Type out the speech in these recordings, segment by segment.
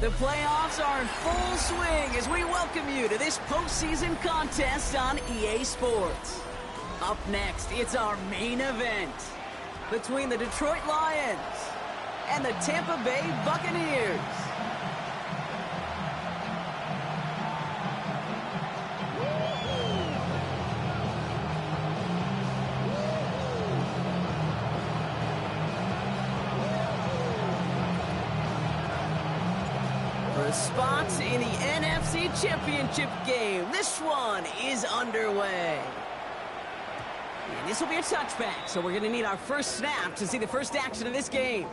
The playoffs are in full swing as we welcome you to this postseason contest on EA Sports. Up next, it's our main event between the Detroit Lions and the Tampa Bay Buccaneers. For spots in the NFC Championship game, this one is underway. And this will be a touchback, so we're going to need our first snap to see the first action of this game.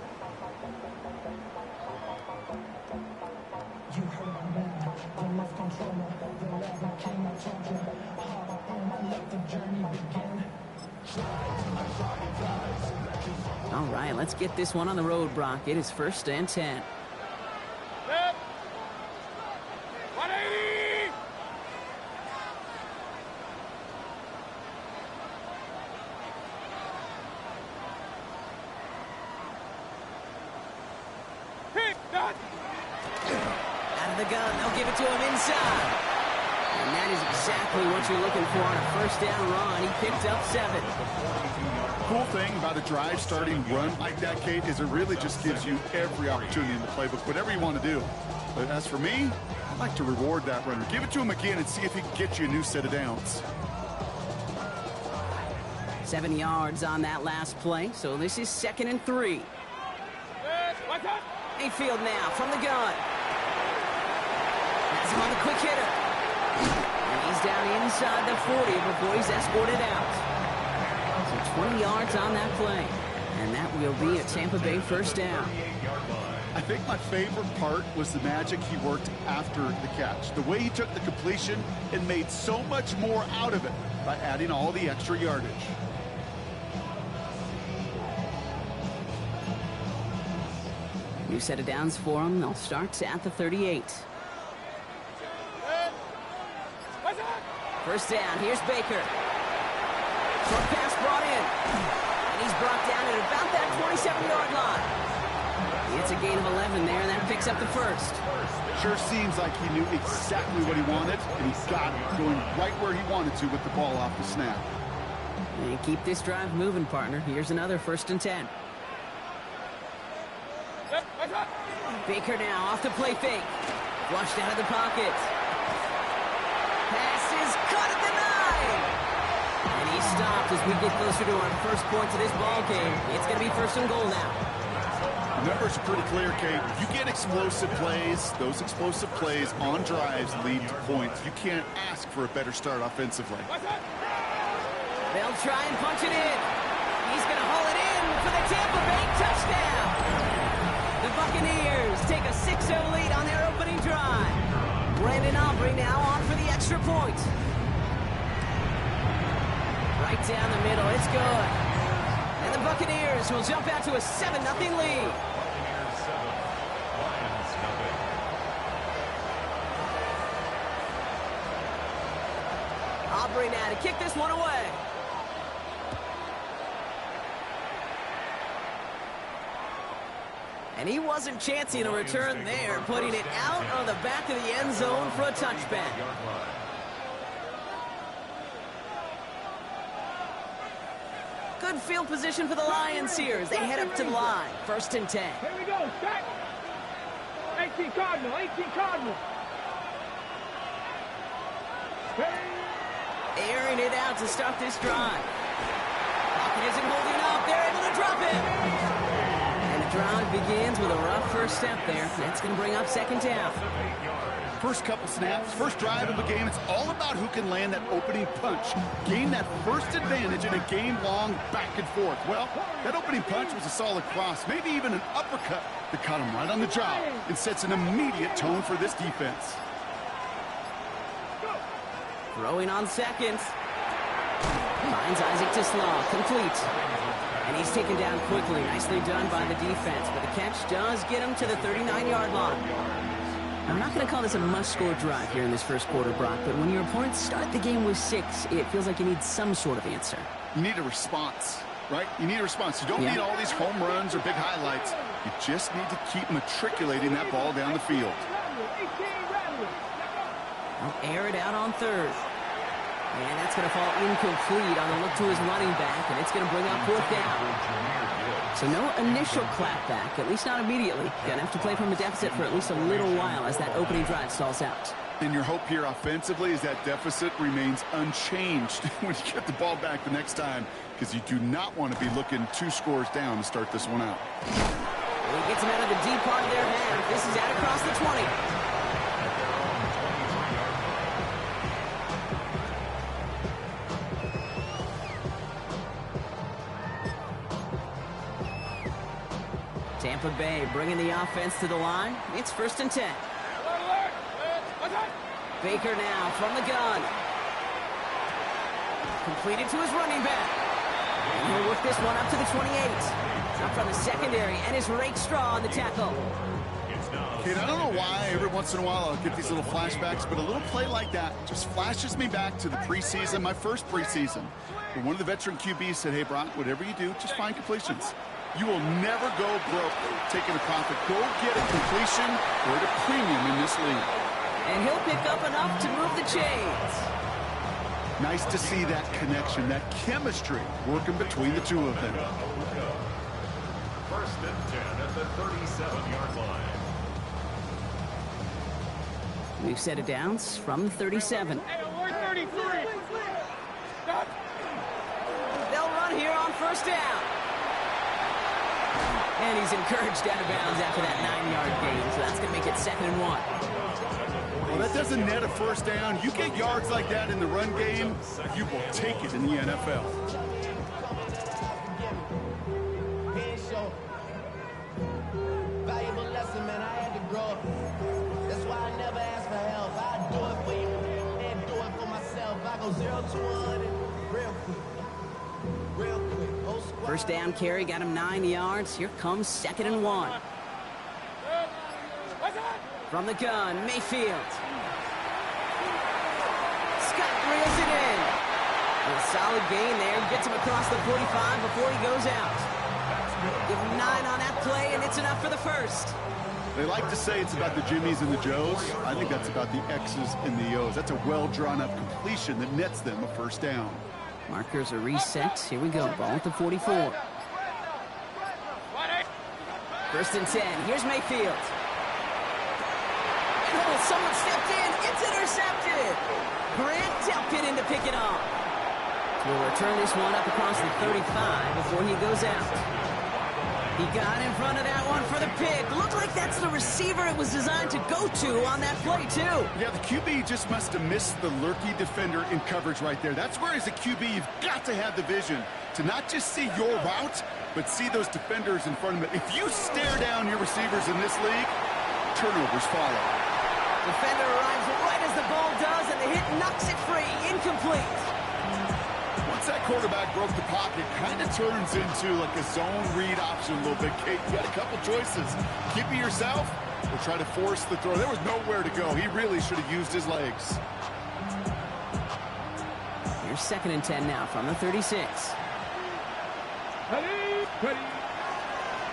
All right, let's get this one on the road, Brock. It is 1st and 10. Out of the gun, they'll give it to him inside. And that is exactly what you're looking for on a first down run. He picked up 7. Cool thing about a drive starting run like that, Kate, is it really just gives you every opportunity in the playbook, whatever you want to do. But as for me, I'd like to reward that runner. Give it to him again and see if he can get you a new set of downs. 7 yards on that last play, so this is 2nd and 3. Mayfield now from the gun. That's him on the quick hitter. And he's down inside the 40 before he's escorted out. So 20 yards on that play. And that will be a Tampa Bay first down. I think my favorite part was the magic he worked after the catch. The way he took the completion and made so much more out of it by adding all the extra yardage. New set of downs for them. They'll start at the 38. First down. Here's Baker. Short pass brought in. And he's brought down at about that 27-yard line. It's a gain of 11 there, and that picks up the first. Sure seems like he knew exactly what he wanted, and he got it going right where he wanted to with the ball off the snap. And keep this drive moving, partner. Here's another 1st and 10. Baker now off the play fake. Flushed out of the pocket. Pass is caught at the 9. And he's stopped as we get closer to our first points of this ball game. It's going to be 1st and goal now. The numbers are pretty clear, Kate. If you get explosive plays, those explosive plays on drives lead to points. You can't ask for a better start offensively. They'll try and punch it in. He's going to haul it in for the Tampa Bay touchdown. The Buccaneers take a 6-0 lead on their opening drive. Brandon Aubrey now on for the extra point. Right down the middle, it's good. And the Buccaneers will jump out to a 7-0 lead. Aubrey now to kick this one away. And he wasn't chancing a return there, putting it out on the back of the end zone for a touchback. Good field position for the Lions here as they head up to the line. 1st and 10. Here we go, set. 18 Cardinal, 18 Cardinal. Airing it out to start this drive. Pocket isn't holding up. They're able to drop it. Drive begins with a rough first step there. That's going to bring up 2nd down. First couple snaps, first drive of the game, it's all about who can land that opening punch. Gain that first advantage in a game-long back and forth. Well, that opening punch was a solid cross, maybe even an uppercut that caught him right on the job and sets an immediate tone for this defense. Throwing on 2nd. Finds Isaac Tislaw, complete. And he's taken down quickly. Nicely done by the defense. But the catch does get him to the 39-yard line. I'm not going to call this a must-score drive here in this first quarter, Brock, but when your opponents start the game with 6, it feels like you need some sort of answer. You need a response. right? You need a response. You don't need all these home runs or big highlights. You just need to keep matriculating that ball down the field. I'll air it out on third. And that's going to fall incomplete on the look to his running back, and it's going to bring up fourth down. So no initial clapback, at least not immediately. Going to have to play from a deficit for at least a little while as that opening drive stalls out. And your hope here offensively is that deficit remains unchanged when you get the ball back the next time, because you do not want to be looking 2 scores down to start this one out. Well, he gets him out of the deep part of their half. This is out across the 20. Tampa Bay bringing the offense to the line. It's 1st and 10. Baker now from the gun. Completed to his running back. And he'll work this one up to the 28. Up from the secondary, and his Rakestraw on the tackle. Kid, I don't know why every once in a while I'll get these little flashbacks, but a little play like that just flashes me back to the preseason, my first preseason. Where one of the veteran QBs said, hey, Brock, whatever you do, just find completions. You will never go broke taking a profit. Go get a completion or at a premium in this league. And he'll pick up enough to move the chains. Nice to see that connection, that chemistry working between the two of them. 1st and 10 at the 37-yard line. We've set it down from the 37. They'll run here on 1st down. And he's encouraged out of bounds after that 9-yard gain, so that's going to make it 2nd and 1. Well, that doesn't net a 1st down. You get yards like that in the run game, you will take it in the NFL. Valuable lesson, man. I had to grow up. That's why I never ask for help. I do it for you and do it for myself. I go 0 to 100 real quick. Real quick. 1st down carry got him 9 yards. Here comes 2nd and 1. From the gun, Mayfield. Scott reels it in. And a solid gain there. Gets him across the 45 before he goes out. Give him 9 on that play, and it's enough for the 1st. They like to say it's about the Jimmies and the Joes. I think that's about the X's and the O's. That's a well-drawn-up completion that nets them a 1st down. Markers are reset. Here we go. Ball at the 44. 1st and 10. Here's Mayfield. Oh, someone stepped in. It's intercepted. Grant tapped it in to pick it off. We'll return this one up across the 35 before he goes out. He got in front of that one for the pick. Looked like that's the receiver it was designed to go to on that play, too. Yeah, the QB just must have missed the lurky defender in coverage right there. That's where, as a QB, you've got to have the vision to not just see your route, but see those defenders in front of it. If you stare down your receivers in this league, turnovers follow. Defender arrives right as the ball does, and the hit knocks it free. Incomplete. Once that quarterback broke the pocket, kind of turns into like a zone read option a little bit. Kate, you got a couple choices. Keep it yourself or try to force the throw. There was nowhere to go. He really should have used his legs. Here's 2nd and 10 now from the 36.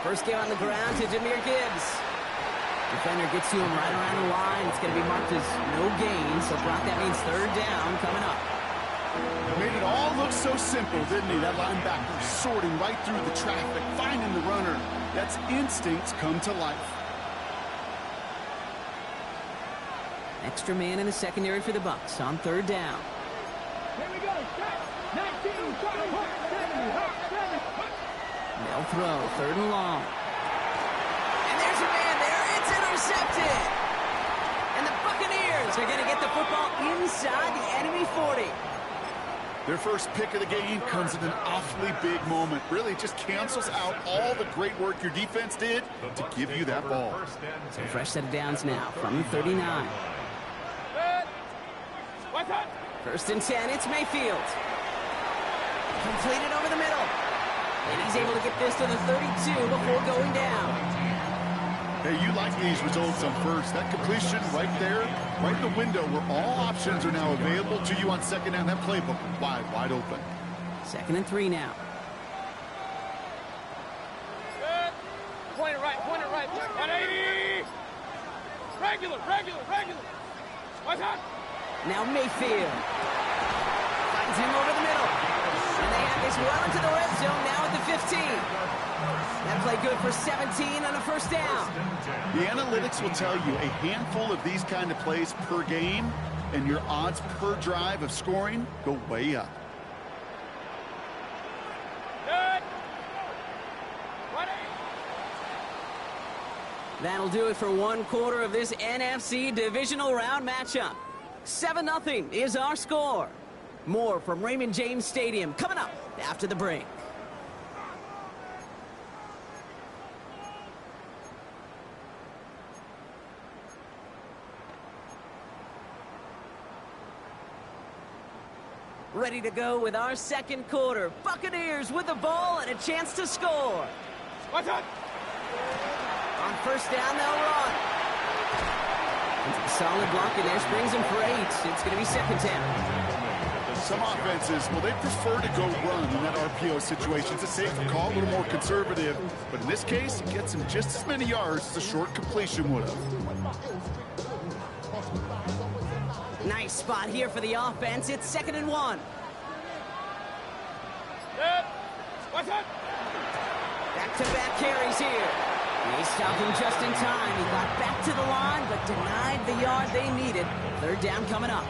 1st game on the ground to Jahmyr Gibbs. Defender gets to him right around the line. It's going to be marked as no gain. So, Brock, that means 3rd down coming up. Made it all look so simple, didn't he? That linebacker sorting right through the traffic, finding the runner. That's instincts come to life. Extra man in the secondary for the Bucs on 3rd down. Here we go. 19, They'll throw 3rd and long. And there's a man there. It's intercepted. And the Buccaneers are going to get the football inside the enemy 40. Their first pick of the game comes at an awfully big moment. Really just cancels out all the great work your defense did to give you that ball. So fresh set of downs now from the 39. 1st and 10, it's Mayfield. Completed over the middle. And he's able to get this to the 32 before going down. Hey, you like these results on 1st. That completion right there, right in the window where all options are now available to you on 2nd down. That playbook wide open. 2nd and 3 now. right, point it right. 180. Regular. What's that? Now Mayfield finds him over the middle. And they have this well into the red zone now at the 15. That play good for 17 on a first down. The analytics will tell you a handful of these kind of plays per game, and your odds per drive of scoring go way up. Good. That'll do it for one quarter of this NFC Divisional Round matchup. 7-0 is our score. More from Raymond James Stadium coming up after the break. Ready to go with our second quarter. Buccaneers with the ball and a chance to score. What's that? On first down, they'll run. Into the solid block, and there springs him for 8. It's going to be second down. Some offenses, well, they prefer to go run in that RPO situation. It's a safer call, a little more conservative. But in this case, it gets him just as many yards as a short completion would have. Nice spot here for the offense. It's 2nd and 1. Good. What's that? Back-to-back carries here. They stopped him just in time. He got back to the line, but denied the yard they needed. Third down coming up.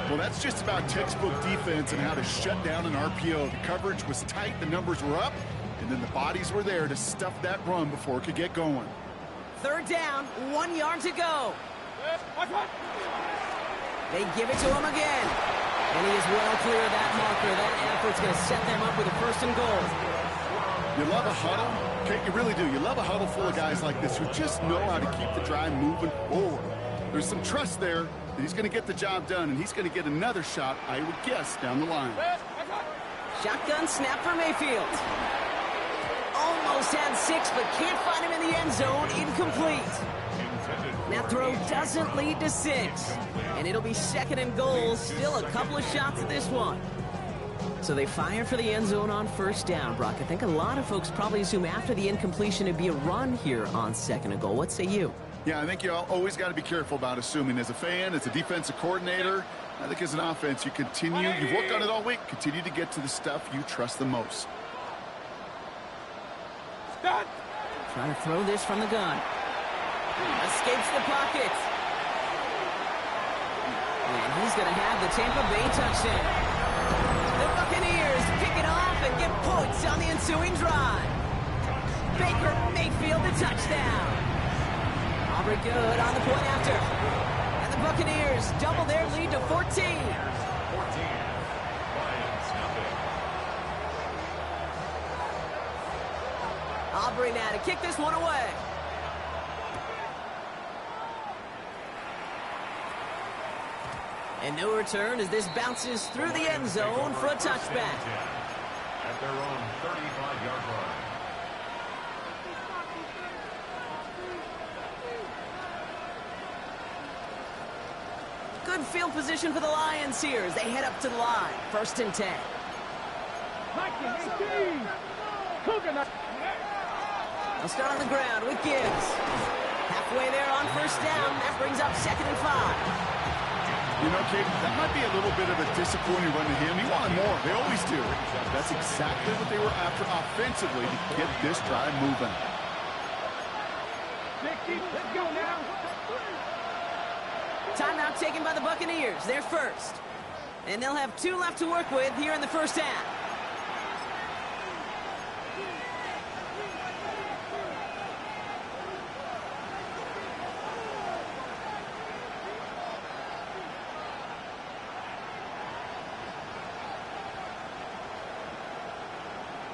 Well, that's just about textbook defense and how to shut down an RPO. The coverage was tight, the numbers were up, and then the bodies were there to stuff that run before it could get going. Third down, 1 yard to go. Good. What's that? They give it to him again. And he is well clear of that marker. That effort's going to set them up with a 1st and goal. You love a huddle? Okay, you really do. You love a huddle full of guys like this who just know how to keep the drive moving forward. There's some trust there that he's going to get the job done, and he's going to get another shot, I would guess, down the line. Shotgun snap for Mayfield. Almost had 6, but can't find him in the end zone. Incomplete. That throw doesn't lead to 6. And it'll be 2nd and goal. Still a couple of shots at this one. So they fire for the end zone on first down, Brock. I think a lot of folks probably assume after the incompletion it'd be a run here on 2nd and goal. What say you? Yeah, I think you always got to be careful about assuming. As a fan, as a defensive coordinator, I think as an offense, you've worked on it all week, continue to get to the stuff you trust the most. Stop. Trying to throw this from the gun. Escapes the pocket. And he's going to have the Tampa Bay touchdown. The Buccaneers pick it off and get points on the ensuing drive. Baker Mayfield the touchdown. Aubrey good on the point after. And the Buccaneers double their lead to 14. 14. Lions nothing. Aubrey now to kick this one away. And no return as this bounces through the end zone for a touchback. At their own 35-yard line. Good field position for the Lions here as they head up to the line. 1st and 10. 19, 18. They'll start on the ground with Gibbs. Halfway there on first down. That brings up 2nd and 5. You know, Kate, that might be a little bit of a disappointing run to him. He wanted more. They always do. That's exactly what they were after offensively to get this drive moving. Let's go now. Timeout taken by the Buccaneers. They're first. And they'll have 2 left to work with here in the first half.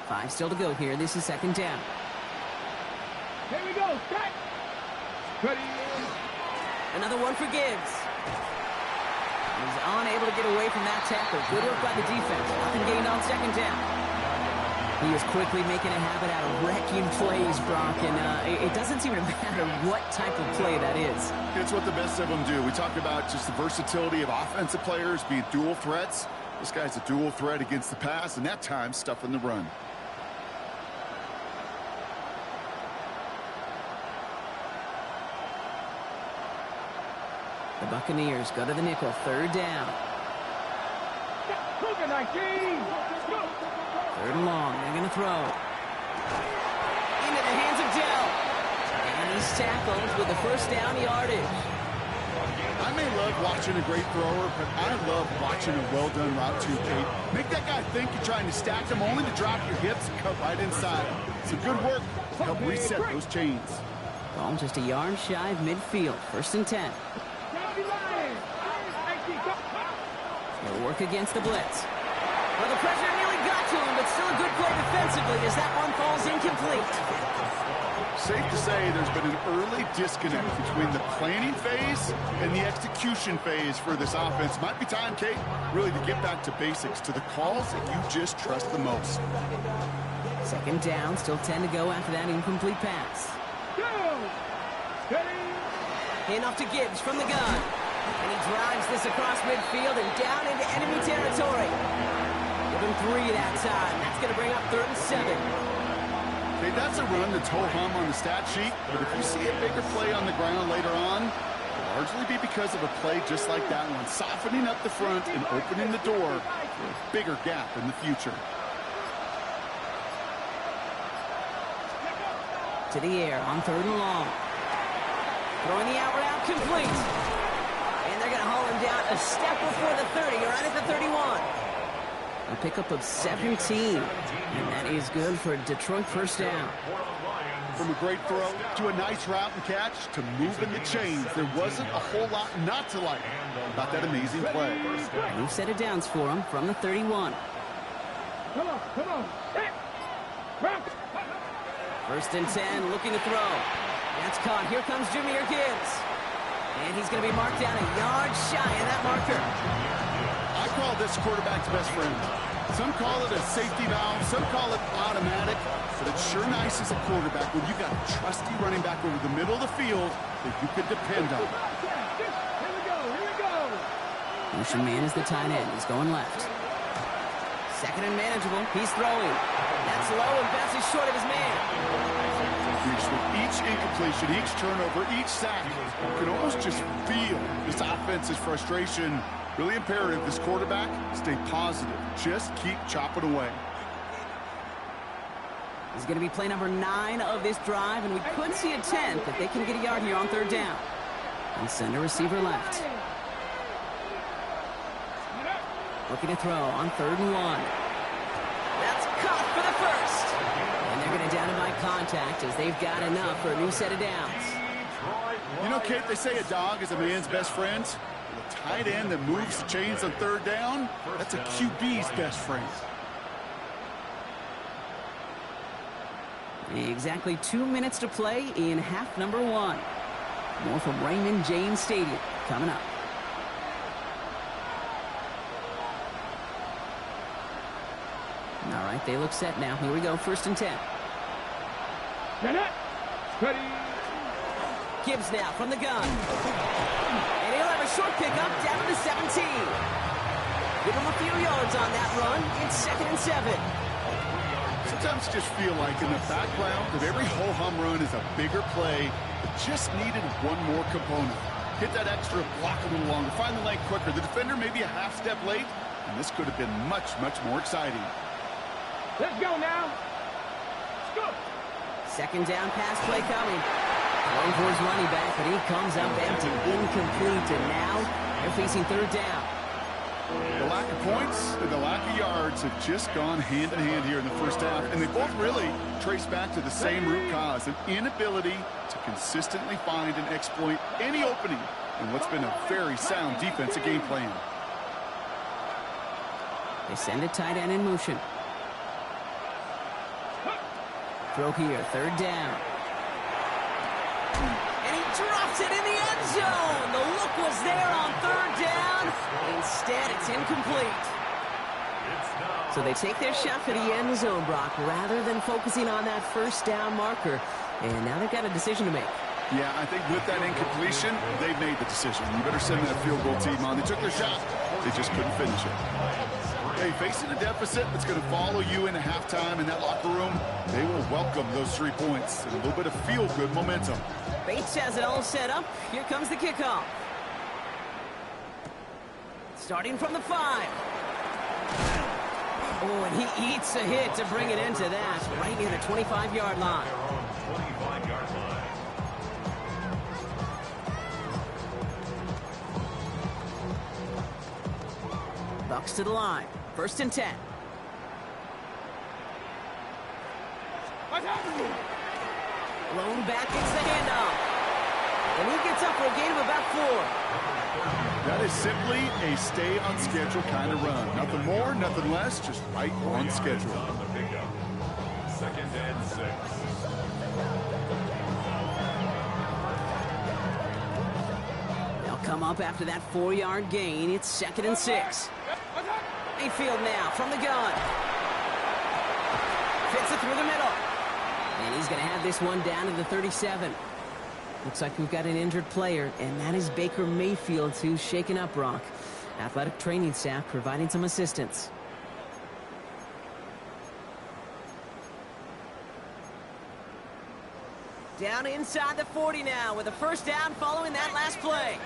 Five still to go here. This is 2nd down. Here we go. Start. Ready. Another one for Gibbs. He's unable to get away from that tackle. Good work by the defense. Nothing gained on 2nd down. He is quickly making a habit out of wrecking plays, Brock, and it doesn't seem to matter what type of play that is. It's what the best of them do. We talked about just the versatility of offensive players being dual threats. This guy's a dual threat against the pass, and that time stuffing the run. The Buccaneers go to the nickel, third down. Cougar 19. Go. Third and long, they're going to throw. Into the hands of Dell. And he's tackled with the first down yardage. I may love watching a great thrower, but I love watching a well-done route too, Kate. Make that guy think you're trying to stack him only to drop your hips and cut right inside. Some good work to help reset those chains. Ball just a yard shy of midfield, first and 10. They'll work against the blitz. Well, the pressure nearly got to him, but still a good play defensively as that one falls incomplete. Safe to say there's been an early disconnect between the planning phase and the execution phase for this offense. Might be time, Kate, really to get back to basics, to the calls that you just trust the most. Second down, still 10 to go after that incomplete pass. Handoff to Gibbs from the gun. And he drives this across midfield and down into enemy territory. Give him 3 that time. That's going to bring up 3rd and 7. Okay, that's a run that's ho-hum on the stat sheet, but if you see a bigger play on the ground later on, it'll largely be because of a play just like that one, softening up the front and opening the door for a bigger gap in the future. To the air on 3rd and long. Throwing the out route complete. And they're going to haul him down a step before the 30, right at the 31. A pickup of 17. And that is good for Detroit first down. From a great throw to a nice route and catch to moving the chains, there wasn't a whole lot not to like about that amazing play. A new set of downs for him from the 31. Come on. Hey. First and 10, looking to throw. That's caught. Here comes Jahmyr Gibbs. And he's going to be marked down a yard shy of that marker. I call this quarterback's best friend. Some call it a safety valve, some call it automatic, but it's sure nice as a quarterback when you got a trusty running back over the middle of the field that you could depend on. Here we go. Motion man is the tight end. He's going left. Second and manageable. He's throwing. That's low and bounces short of his man. With each incompletion, each turnover, each sack, you can almost just feel this offense's frustration. Really imperative this quarterback stay positive. Just keep chopping away. This is going to be play number 9 of this drive, and we could see a 10th if they can get a yard here on 3rd down. And send a receiver left. Looking to throw on 3rd and 1. That's caught for the first. And they're going to down him by contact as they've got enough for a new set of downs. You know, Kate, they say a dog is a man's best friend. The tight end that moves the chains on 3rd down, that's a QB's best friend. Exactly 2 minutes to play in half number 1. More from Raymond James Stadium coming up. All right, they look set now. Here we go, 1st and 10. Ready. Gibbs now from the gun. And he'll have a short pickup down to the 17. Give him a few yards on that run. It's 2nd and 7. Sometimes just feel like in the background of every ho-hum run is a bigger play that just needed one more component. Hit that extra block a little longer, find the lane quicker. The defender maybe a half step late, and this could have been much, much more exciting. Let's go now. Let's go. Second down pass play coming. Going for his running back, but he comes up empty, incomplete, and now they're facing 3rd down. The lack of points and the lack of yards have just gone hand in hand here in the first half, and they both really trace back to the same root cause, an inability to consistently find and exploit any opening in what's been a very sound defensive game plan. They send a tight end in motion. Throw here, 3rd down. And he drops it in the end zone. The look was there on 3rd down. Instead, it's incomplete. So they take their shot for the end zone, Brock, rather than focusing on that 1st down marker. And now they've got a decision to make. Yeah, I think with that incompletion, they've made the decision. You better send that field goal team on. They took their shot. They just couldn't finish it. Hey, facing a deficit that's going to follow you into halftime in that locker room, they will welcome those 3 points and a little bit of feel-good momentum. Bates has it all set up. Here comes the kickoff. Starting from the 5. Oh, and he eats a hit to bring it into that, right near the 25-yard line. Their own 25-yard line. Bucs to the line. 1st and 10. Blown back, gets the handoff. And he gets up for a gain of about 4. That is simply a stay on schedule kind of run. Nothing more, nothing less, just right on schedule. On the pickup. 2nd and 6. They'll come up after that 4-yard gain. It's 2nd and 6. Mayfield now from the gun. Fits it through the middle. And he's going to have this one down to the 37. Looks like we've got an injured player, and that is Baker Mayfield, who's shaken up, Rock. Athletic training staff providing some assistance. Down inside the 40 now with a 1st down following that last play.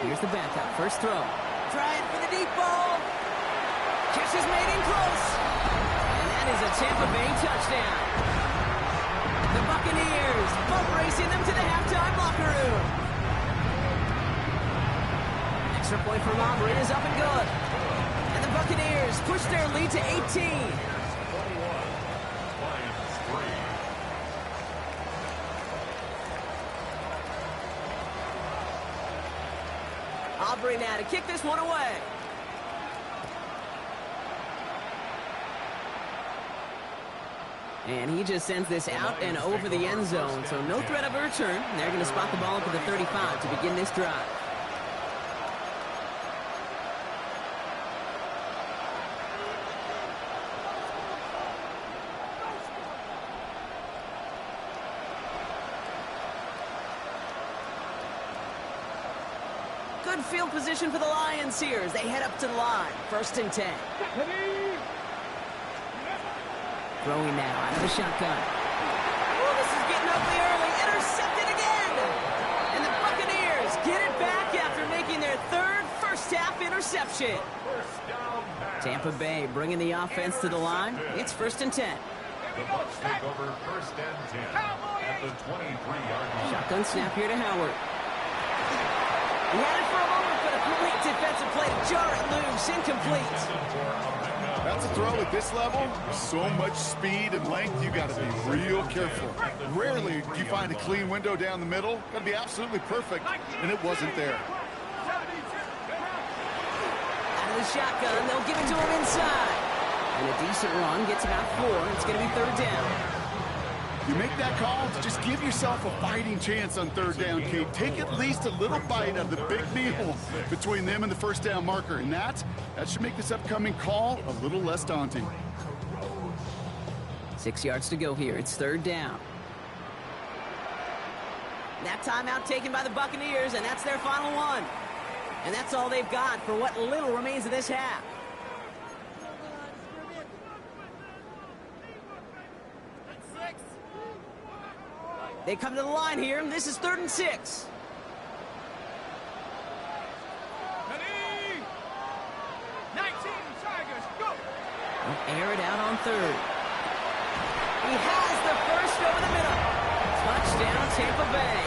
Here's the backup. First throw. Trying for the deep ball. Catch is made in close. And that is a Tampa Bay touchdown. The Buccaneers both racing them to the halftime locker room. Extra point for Aubrey is up and good. And the Buccaneers push their lead to 18. Aubrey now to kick this one away. And he just sends this out and over the end zone, so no threat of a return. They're going to spot the ball up at the 35 to begin this drive. Good field position for the Lions here as they head up to the line. 1st and 10. Throwing now out of the shotgun. Oh, this is getting ugly early. Intercepted again. And the Buccaneers get it back after making their 3rd first-half interception. Tampa Bay bringing the offense to the line. It's 1st and 10. The Bucs take over 1st and 10 at the 23-yard line. Shotgun snap here to Howard. He had it for a moment, but a great defensive play to jar it loose. Incomplete. That's a throw at this level. So much speed and length, you got to be real careful. Rarely do you find a clean window down the middle. Got to be absolutely perfect, and it wasn't there. Out of the shotgun, they'll give it to him inside. And a decent run gets about 4. It's going to be 3rd down. You make that call to just give yourself a fighting chance on 3rd down, Kate. Take at least a little bite out of the big meal between them and the 1st down marker. And that should make this upcoming call a little less daunting. 6 yards to go here. It's 3rd down. That timeout taken by the Buccaneers, and that's their final one. And that's all they've got for what little remains of this half. They come to the line here, and this is 3rd and 6. They'll air it out on 3rd. He has the first over the middle. Touchdown, Tampa Bay.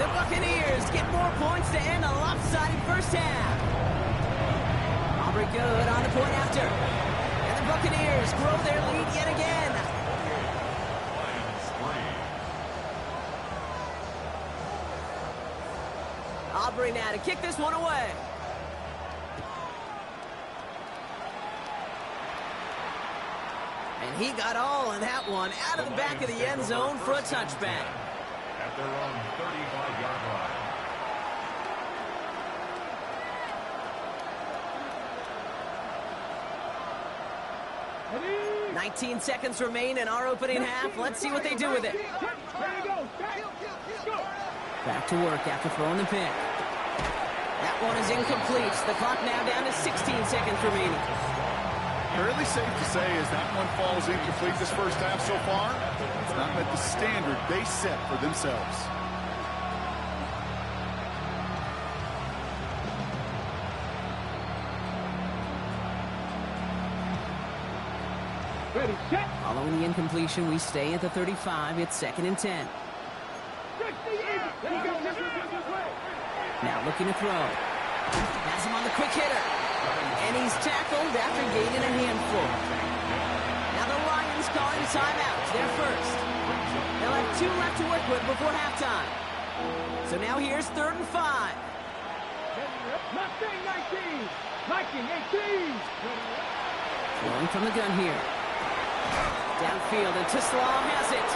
The Buccaneers get more points to end a lopsided first half. Aubrey good on the point after. And the Buccaneers grow their lead yet again. Aubrey now to kick this one away. And he got all of that one out of the back of the end zone for a touchback. At their own 35-yard line. 19 seconds remain in our opening half. Let's see what they do with it. Back to work after throwing the pick. That one is incomplete. The clock now down to 16 seconds remaining. Fairly safe to say as that one falls incomplete this first half so far, it's not met the standard they set for themselves. Ready, set. Following the incompletion, we stay at the 35. It's 2nd and 10. Now looking to throw. Has him on the quick hitter. And he's tackled after gaining a handful. Now the Lions calling timeout. They're first. They'll have 2 left to work with before halftime. So now here's 3rd and 5. Mustang 19. Viking 18. Throwing from the gun here. Downfield, and Tislaw has it.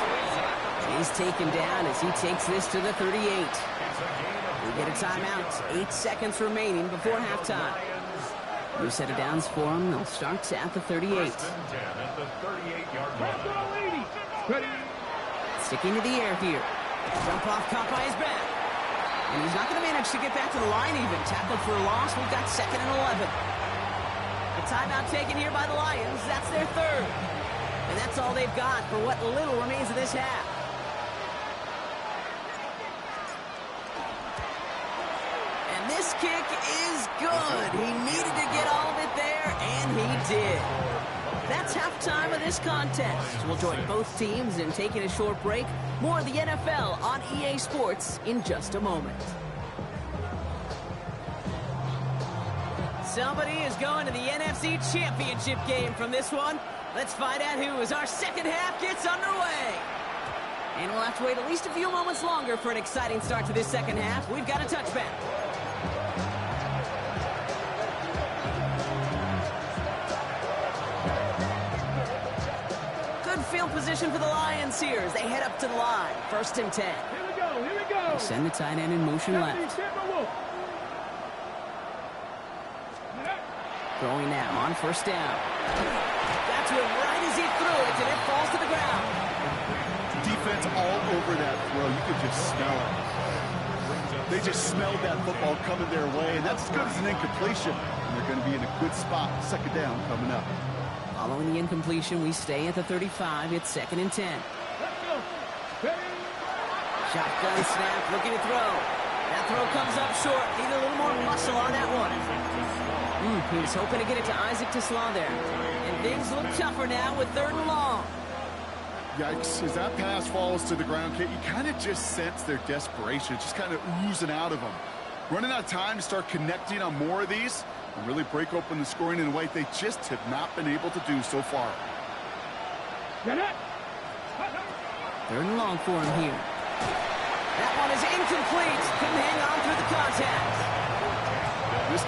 He's taken down as he takes this to the 38. We get a timeout. 8 seconds remaining before halftime. New set of downs for him. They'll start at the 38. Sticking to the air here. Jump off caught by his back. And he's not going to manage to get back to the line even. Tackled for a loss. We've got 2nd and 11. The timeout taken here by the Lions. That's their 3rd. And that's all they've got for what little remains of this half. And this kick is good. He needed to get all of it there, and he did. That's halftime of this contest. We'll join both teams in taking a short break. More of the NFL on EA Sports in just a moment. Somebody is going to the NFC Championship game from this one. Let's find out who as our second half gets underway. And we'll have to wait at least a few moments longer for an exciting start to this second half. We've got a touchback. Good field position for the Lions here as they head up to the line. 1st and 10. Here we go. They send the tight end in motion left. Throwing now on 1st down. Got to it right as he threw it, and it falls to the ground. Defense all over that throw. You could just smell it. They just smelled that football coming their way, and that's as good as an incompletion. And they're going to be in a good spot. 2nd down coming up. Following the incompletion, we stay at the 35. It's 2nd and 10. Shotgun snap, looking to throw. That throw comes up short. Need a little more muscle on that one. He was hoping to get it to Isaac Tislaw there. And things look tougher now with 3rd and long. Yikes, as that pass falls to the ground, Kate, you kind of just sense their desperation. It's just kind of oozing out of them. Running out of time to start connecting on more of these and really break open the scoring in a way they just have not been able to do so far. 3rd and long for him here. That one is incomplete. Couldn't hang on through the contact. This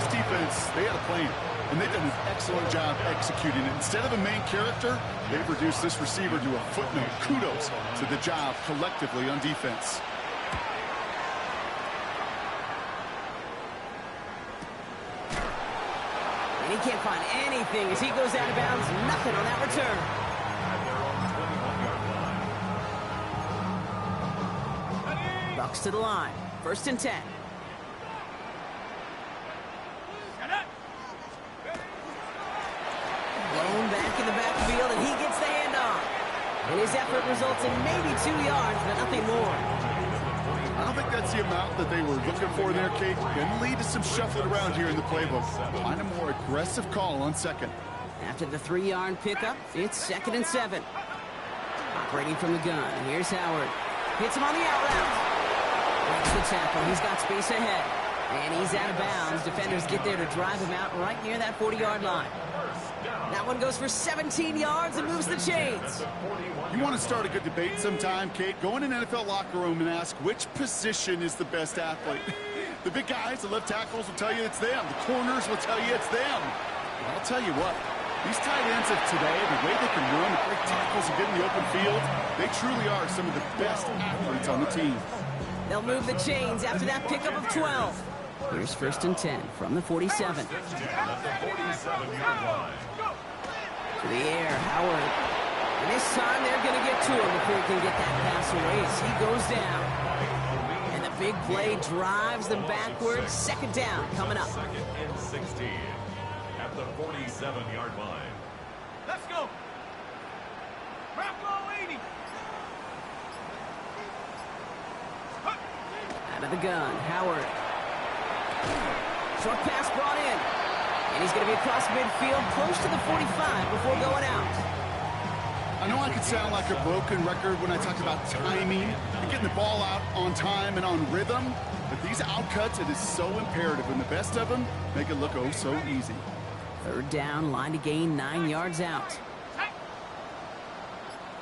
defense, they had a plan, and they've done an excellent job executing it. Instead of a main character, they've reduced this receiver to a footnote. Kudos to the job collectively on defense. And he can't find anything as he goes out of bounds. Nothing on that return. Bucs to the line. 1st and 10. Blown back in the backfield, and he gets the handoff. And his effort results in maybe 2 yards, but nothing more. I don't think that's the amount that they were looking for there, Kate. Going to lead to some shuffling around here in the playbook. Find a more aggressive call on 2nd. After the 3-yard pickup, it's 2nd and 7. Operating from the gun, here's Howard. Hits him on the out route. Breaks the tackle. He's got space ahead. And he's out of bounds. Defenders get there to drive him out right near that 40-yard line. That one goes for 17 yards and moves the chains. You want to start a good debate sometime, Kate? Go in an NFL locker room and ask which position is the best athlete. The big guys, the left tackles will tell you it's them. The corners will tell you it's them. But I'll tell you what, these tight ends of today, the way they can run, break tackles and get in the open field, they truly are some of the best athletes on the team. They'll move the chains after that pickup of 12. Here's 1st and 10 from the 47. To the air, Howard. And this time they're going to get to him before he can get that pass away as he goes down. And the big play drives them backwards. 2nd down coming up. 2nd and 16 at the 47-yard line. Let's go. Buffalo 80. Out of the gun, Howard. Short pass brought in. And he's going to be across midfield, close to the 45 before going out. I know I could sound like a broken record when I talk about timing and getting the ball out on time and on rhythm, but these outcuts, it is so imperative, and the best of them make it look oh so easy. Third down, line to gain 9 yards out.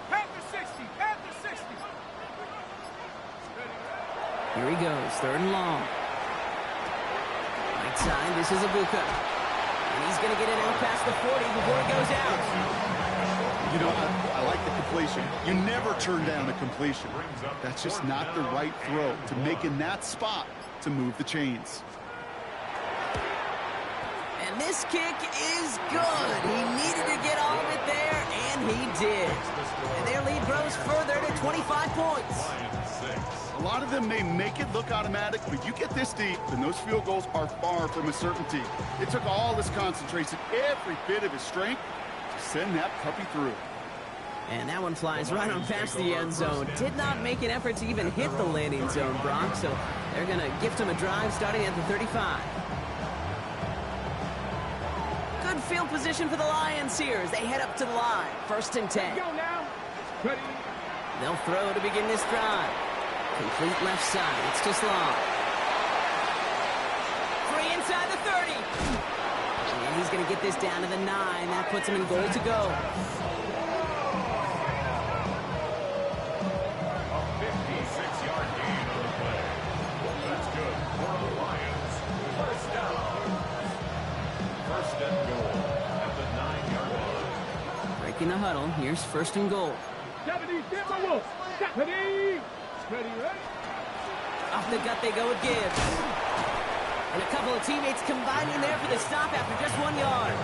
Panther 60, Panther 60. Here he goes, third and long. Right side, this is Bucs. And he's going to get it out past the 40 before he goes out. You know, I like the completion. You never turn down a completion. That's just not the right throw to make in that spot to move the chains. And this kick is good. He needed to get all of it there, and he did. And their lead grows further to 25 points. A lot of them may make it look automatic, but you get this deep, and those field goals are far from a certainty. It took all this concentration, every bit of his strength, to send that puppy through. And that one flies right on past the end zone. Did not make an effort to even hit the landing zone, Brock, so they're going to gift him a drive starting at the 35. Good field position for the Lions here as they head up to the line. First and 10. Go now. Ready. They'll throw to begin this drive. Complete left side. It's just long. Free inside the 30. And he's going to get this down to the 9. That puts him in goal to go. A 56-yard gain on the play. That's good for the Lions. First down. First and goal at the 9-yard line. Breaking the huddle. Here's first and goal. Deputy, get my wolf. Deputy. Ready, ready. Off the gut they go with Gibbs. And a couple of teammates combining there for the stop after just 1 yard.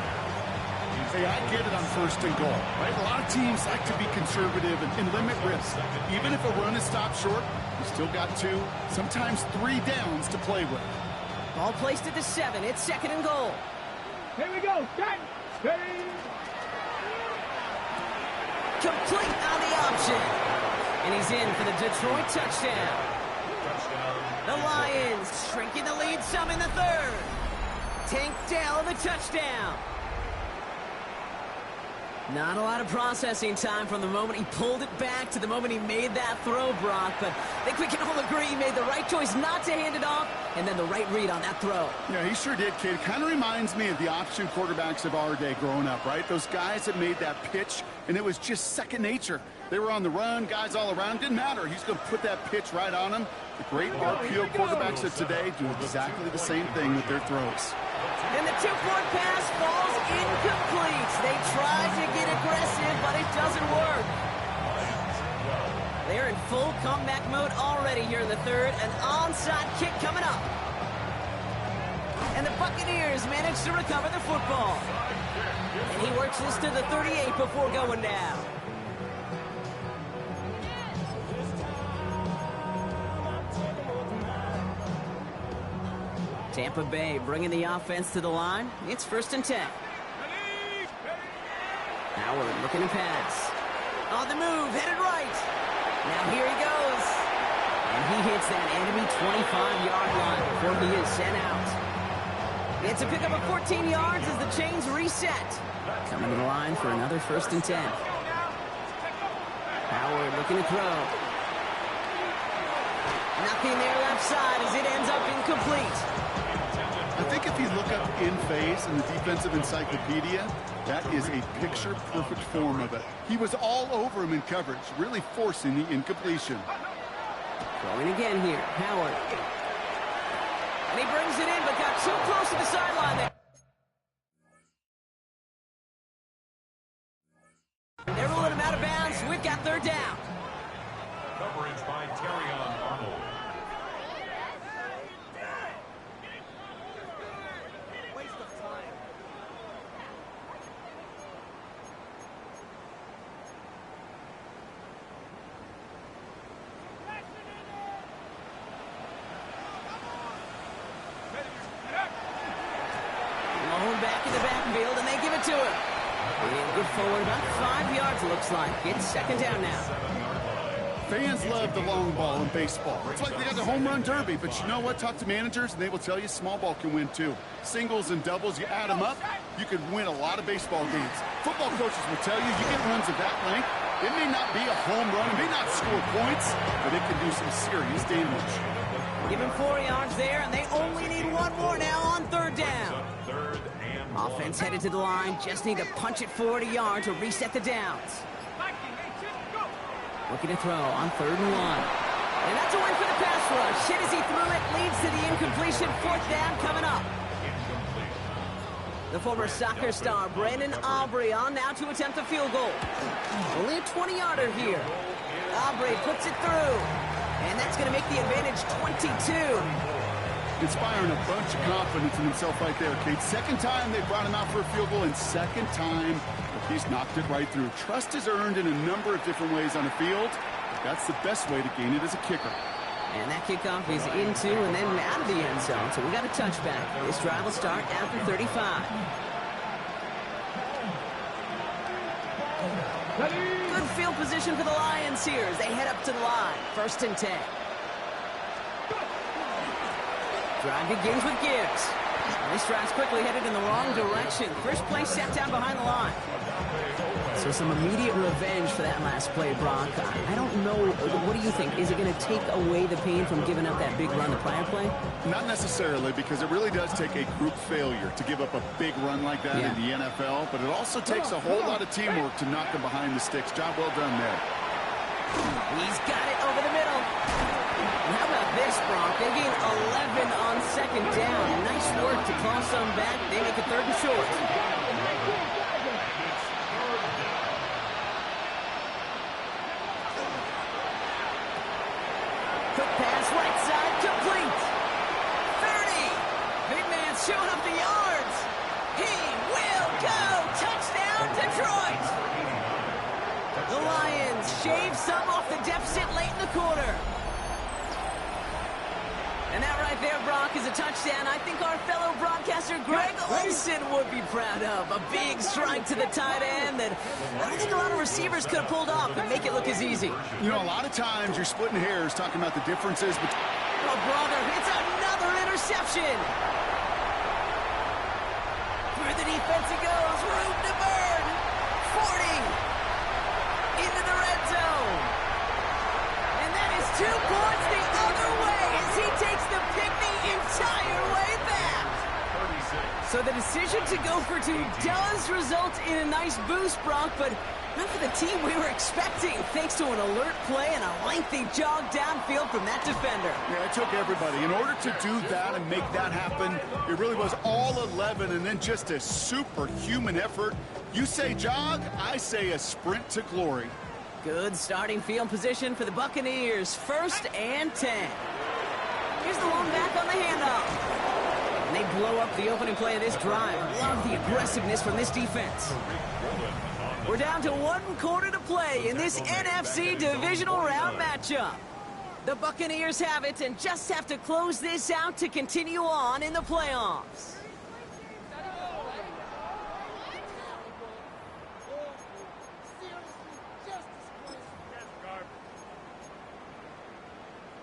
Hey, I get it on first and goal, right? A lot of teams like to be conservative and limit risk. Even if a run is stopped short, you still got 2, sometimes 3 downs to play with. Ball placed at the 7. It's second and goal. Here we go. Stand. Ready. Complete on the option. And he's in for the Detroit touchdown. The Lions shrinking the lead some in the third. Tank Dell the touchdown. Not a lot of processing time from the moment he pulled it back to the moment he made that throw, Brock. But I think we can all agree he made the right choice not to hand it off and then the right read on that throw. Yeah, he sure did, kid. It kind of reminds me of the option quarterbacks of our day growing up, right? Those guys that made that pitch, and it was just second nature. They were on the run, guys all around. Didn't matter. He's going to put that pitch right on them. The great RPO quarterbacks of today do exactly the same thing with their throws. And the 2-point pass falls incomplete. They tried to get aggressive, but it doesn't work. They're in full comeback mode already here in the third. An onside kick coming up. And the Buccaneers manage to recover the football. And he works this to the 38 before going down. Tampa Bay bringing the offense to the line. It's first and 10. Howard looking to pass. On the move, headed right. Now here he goes. And he hits that enemy 25-yard line before he is sent out. It's a pickup of 14 yards as the chains reset. Coming to the line for another first and 10. Howard looking to throw. Nothing there left side as it ends up incomplete. I think if you look up in phase in the defensive encyclopedia, that is a picture-perfect form of it. He was all over him in coverage, really forcing the incompletion. Throwing again here, Howard. And he brings it in, but got too close to the sideline there. They're ruling him out of bounds. We've got third down. Coverage by Terrion Arnold. Back in the backfield, and they give it to him. And good forward, about 5 yards, looks like. It's second down now. Fans love the long ball in baseball. It's like they got the home run derby, but you know what? Talk to managers, and they will tell you small ball can win too. Singles and doubles, you add them up, you could win a lot of baseball games. Football coaches will tell you get runs of that length. It may not be a home run, it may not score points, but it can do some serious damage. Give him 4 yards there, and they only need one more now on third down. Offense headed to the line, just need to punch it forward a yard to reset the downs. Looking to throw on 3rd and 1. And that's a win for the pass rush. Hit as he threw it, leads to the incompletion. 4th down coming up. The former soccer star, Brandon Aubrey, on now to attempt a field goal. Only a 20-yarder here. Aubrey puts it through. And that's going to make the advantage 22. Inspiring a bunch of confidence in himself right there, Kate. Second time they brought him out for a field goal, and second time he's knocked it right through. Trust is earned in a number of different ways on the field. That's the best way to gain it as a kicker. And that kickoff is into and then out of the end zone, so we got a touchback. This drive will start after 35. Good field position for the Lions here as they head up to the line. 1st and 10. Drive begins with Gibbs. And this drive's quickly headed in the wrong direction. First play set down behind the line. So some immediate revenge for that last play, Brock. I don't know. What do you think? Is it going to take away the pain from giving up that big run the prior play? Not necessarily, because it really does take a group failure to give up a big run like that in the NFL. But it also takes a whole lot of teamwork to knock them behind the sticks. Job well done there. He's got it over the middle. And how about this, Brock? They gain 11 on 2nd down. Nice work to claw some back. They make it 3rd and short. Quick pass, right side, complete. 30. Big man's showing up the yards. He will go. Touchdown, Detroit. The Lions shave some off the deficit late in the quarter. And that right there, Brock, is a touchdown I think our fellow broadcaster Greg Olsen would be proud of. A big strike to the tight end that I don't think a lot of receivers could have pulled off and make it look as easy. You know, a lot of times you're splitting hairs talking about the differences between... Oh, brother, it's another interception. Through the defense it goes. Room to burn. 40. Into the red zone. And that is 2 points the other way as he takes the pick the entire way back. So the decision to go for 2 does result in a nice boost, Brock, but not for the team we were expecting, thanks to an alert play and a lengthy jog downfield from that defender. Yeah, it took everybody. In order to do that and make that happen, it really was all 11 and then just a superhuman effort. You say jog, I say a sprint to glory. Good starting field position for the Buccaneers. 1st and 10. Here's the one back on the handoff. And they blow up the opening play of this drive. Love the aggressiveness from this defense. We're down to 1 quarter to play in this NFC Divisional Round matchup. The Buccaneers have it and just have to close this out to continue on in the playoffs.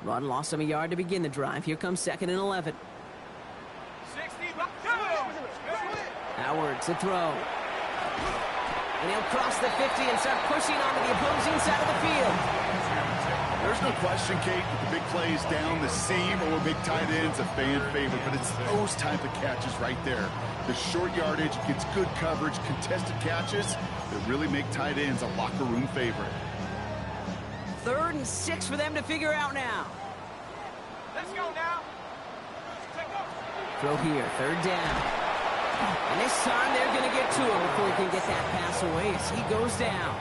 Run lost him a yard to begin the drive. Here comes 2nd and 11. Howard to throw. And he'll cross the 50 and start pushing onto the opposing side of the field. There's no question, Kate, that the big plays down the seam or big tight ends a fan favorite, but it's those type of catches right there. The short yardage, gets good coverage, contested catches that really make tight ends a locker room favorite. 3rd and 6 for them to figure out now. Let's go now. Throw here, 3rd down. And this time they're going to get to him before he can get that pass away as he goes down.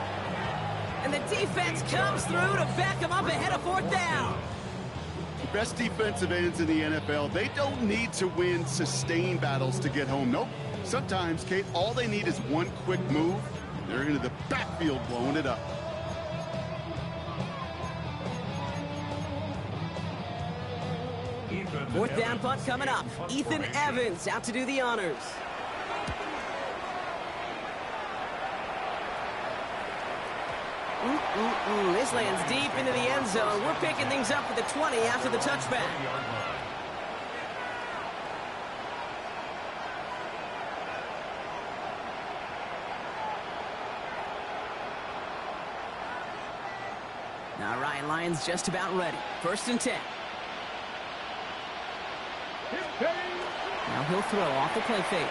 And the defense comes through to back him up ahead of 4th down. The best defensive ends in the NFL, they don't need to win sustained battles to get home. Nope. Sometimes, Kate, all they need is one quick move. They're into the backfield blowing it up. Fourth down punt coming up. Ethan Evans out to do the honors. This lands deep into the end zone. We're picking things up at the 20 after the touchback. All right, Lions just about ready. 1st and 10. Now he'll throw off the play fake.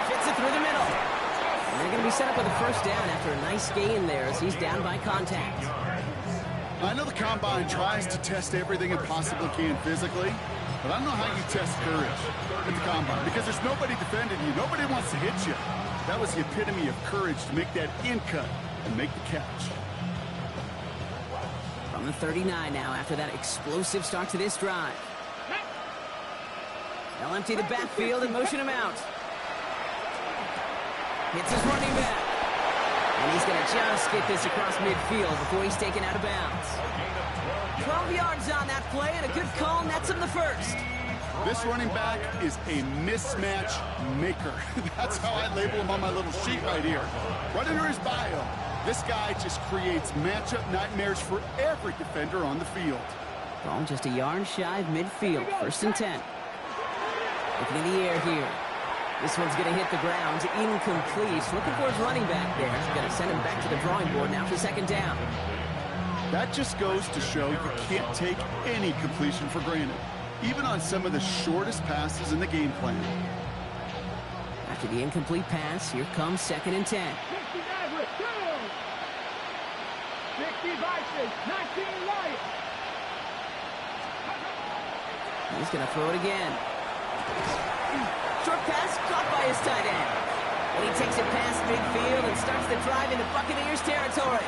Fits it through the middle. And they're going to be set up with a 1st down after a nice gain there as he's down by contact. I know the Combine tries to test everything it possibly can physically, but I don't know how you test courage at the Combine because there's nobody defending you. Nobody wants to hit you. That was the epitome of courage to make that in cut and make the catch. From the 39 now after that explosive start to this drive. They'll empty the backfield and motion him out. Hits his running back. And he's going to just get this across midfield before he's taken out of bounds. 12 yards on that play and a good call nets him the 1st. This running back is a mismatch maker. That's how I label him on my little sheet right here. Right under his bio, this guy just creates matchup nightmares for every defender on the field. Ball just a yard shy of midfield. 1st and 10. Looking in the air here. This one's going to hit the ground. Incomplete. Looking for his running back there. He's going to send him back to the drawing board now for 2nd down. That just goes to show you can't take any completion for granted, even on some of the shortest passes in the game plan. After the incomplete pass, here comes 2nd and 10. 60 Vikings, 19 Lions. He's going to throw it again. Short pass caught by his tight end. And he takes it past midfield and starts the drive into Buccaneers territory.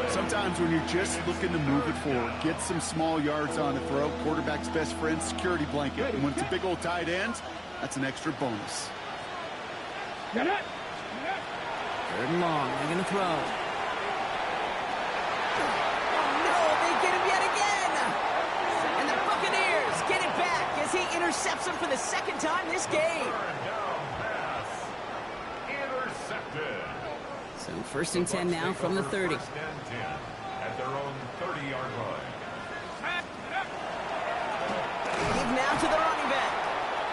Sometimes when you're just looking to move it forward, get some small yards on the throw, quarterback's best friend, security blanket. And when it's a big old tight end, that's an extra bonus. 3rd and long. They're going to throw. He intercepts him for the 2nd time this game. So 1st and 10 now from the 30. At their own 30-yard line. Give now to the running back.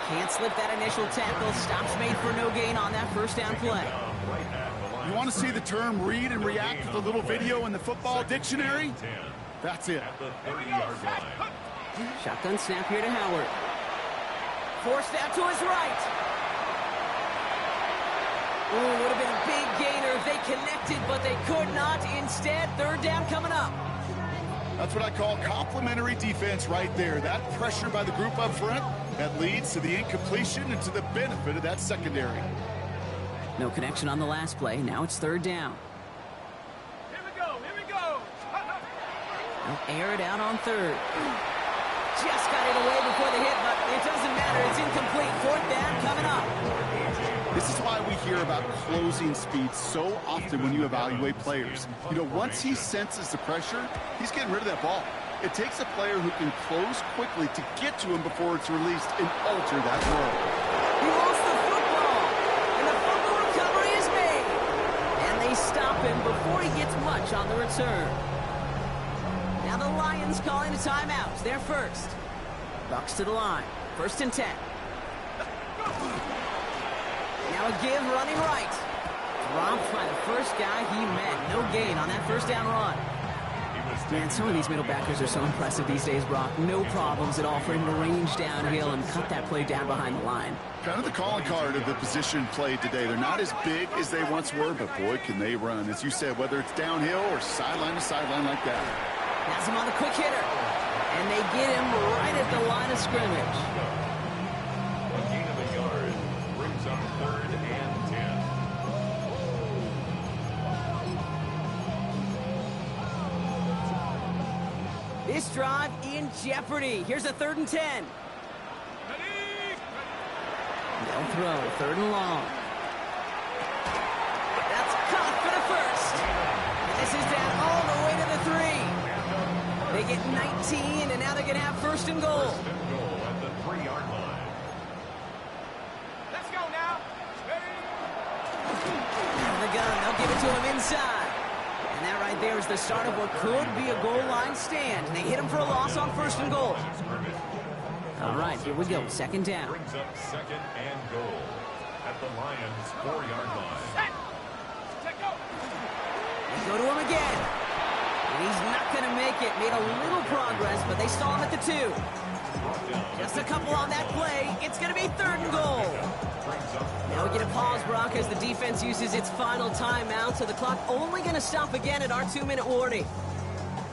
Can't slip that initial tackle. Stops made for no gain on that 1st down play. You want to see the term read and react with a little video in the football dictionary? That's it. At the 30-yard line. Shotgun snap here to Howard. Forced out to his right. Ooh, would have been a big gainer if they connected, but they could not. Instead, 3rd down coming up. That's what I call complimentary defense right there. That pressure by the group up front, that leads to the incompletion and to the benefit of that secondary. No connection on the last play. Now it's 3rd down. Here we go, here we go. They'll air it out on 3rd. Just got it away before the hit, but it doesn't matter. It's incomplete. 4th down coming up. This is why we hear about closing speed so often when you evaluate players. You know, once he senses the pressure, he's getting rid of that ball. It takes a player who can close quickly to get to him before it's released and alter that throw. He lost the football, and the fumble recovery is made. And they stop him before he gets much on the return. Now the Lions calling a timeout. They're first. Bucs to the line. 1st and 10. Now a give running right. Dropped by the first guy he met. No gain on that 1st down run. Man, some of these middle backers are so impressive these days, Brock. No problems at all for him to range downhill and cut that play down behind the line. Kind of the calling card of the position played today. They're not as big as they once were, but boy, can they run. As you said, whether it's downhill or sideline to sideline like that. Has him on the quick hitter. And they get him right at the line of scrimmage. A gain of a yard brings up 3rd and 10. This drive in jeopardy. Here's a 3rd and 10. They'll throw. 3rd and long. That's caught for the 1st. And this is down all the way to the 3. They get 19, and now they're going to have 1st and goal. 1st and goal at the 3-yard line. Let's go now. Out of the gun. They'll give it inside. And that right there is the start of what could be a goal line stand. They hit him for a loss on 1st and goal. All right, here we go. 2nd down. Brings up 2nd and goal at the Lions' 4-yard line. They go to him again. And he's not going to make it. Made a little progress, but they stall him at the 2. Just a couple on that play. It's going to be 3rd and goal. Now we get a pause, Brock, as the defense uses its final timeout, so the clock only going to stop again at our 2-minute warning.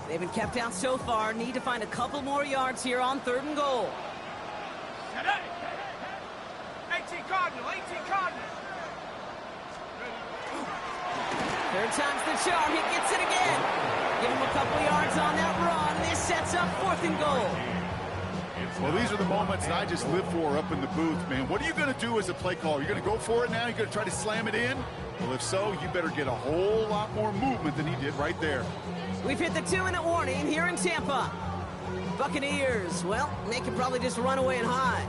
They've been kept out so far. Need to find a couple more yards here on 3rd and goal. 18 Cardinal, 18 Cardinal. 3rd time's the charm. He gets it again. Give him a couple yards on that run, and this sets up 4th and goal. Well, these are the moments that I just live for up in the booth, man. What are you going to do as a play caller? You're going to go for it now? You're going to try to slam it in? Well, if so, you better get a whole lot more movement than he did right there. We've hit the 2-minute warning here in Tampa. Buccaneers, well, they could probably just run away and hide.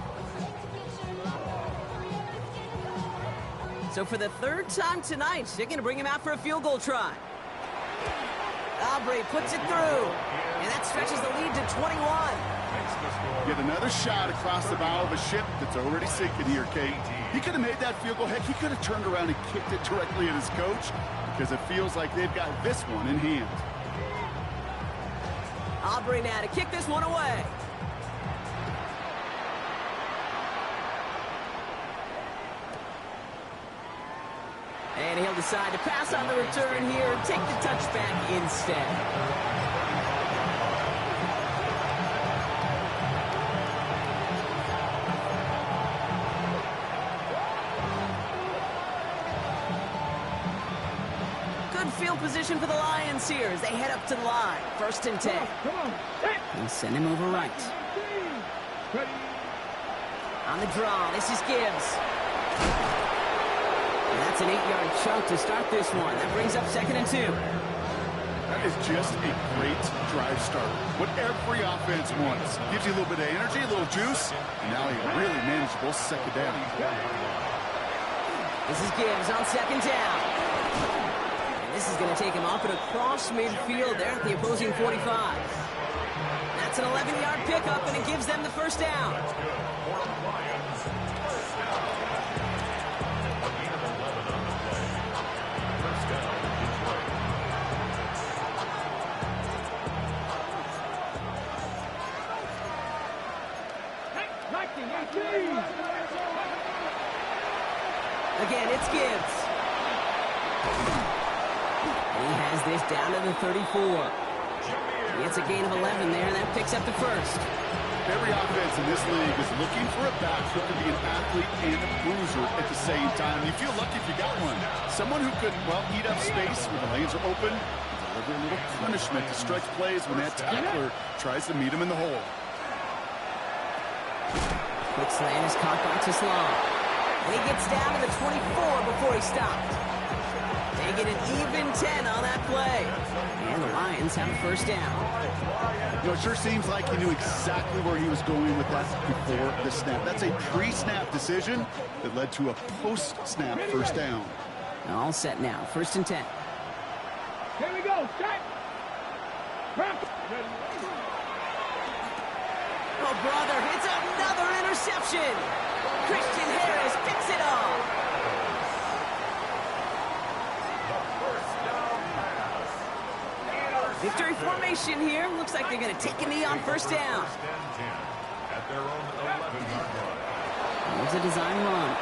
So for the 3rd time tonight, they're going to bring him out for a field goal try. Aubrey puts it through, and that stretches the lead to 21. Get another shot across the bow of a ship that's already sinking here, Kate. He could have made that field goal. Heck, he could have turned around and kicked it directly at his coach because it feels like they've got this one in hand. Aubrey now to kick this one away. And he'll decide to pass on the return here, take the touchback instead. Field position for the Lions here as they head up to the line. 1st and 10. He'll send him over right. On the draw, this is Gibbs. And that's an 8-yard chunk to start this one. That brings up 2nd and 2. That is just a great drive starter. What every offense wants. Gives you a little bit of energy, a little juice, and now a really manageable 2nd down. This is Gibbs on 2nd down. This is going to take him off and across midfield there at the opposing 45. That's an 11-yard pickup, and it gives them the 1st down. Again, it's Gibbs. He has this down to the 34. He gets a gain of 11 there, and that picks up the 1st. Every offense in this league is looking for a back who can be an athlete and a bruiser at the same time. You feel lucky if you got one. Someone who could, well, eat up space when the lanes are open, and deliver a little punishment to stretch plays when that tackler tries to meet him in the hole. Quick slant is caught by Tislam. And he gets down to the 24 before he stopped. They get an even 10 on that play. And the Lions have a 1st down. You know, it sure seems like he knew exactly where he was going with that before the snap. That's a pre-snap decision that led to a post-snap 1st down. All set now. 1st and 10. Here we go. Set. Oh, brother, it's another interception. Christian Harris picks it off. Victory formation here. Looks like they're going to take a knee on 1st down. At their own 11-yard line. There's a design run.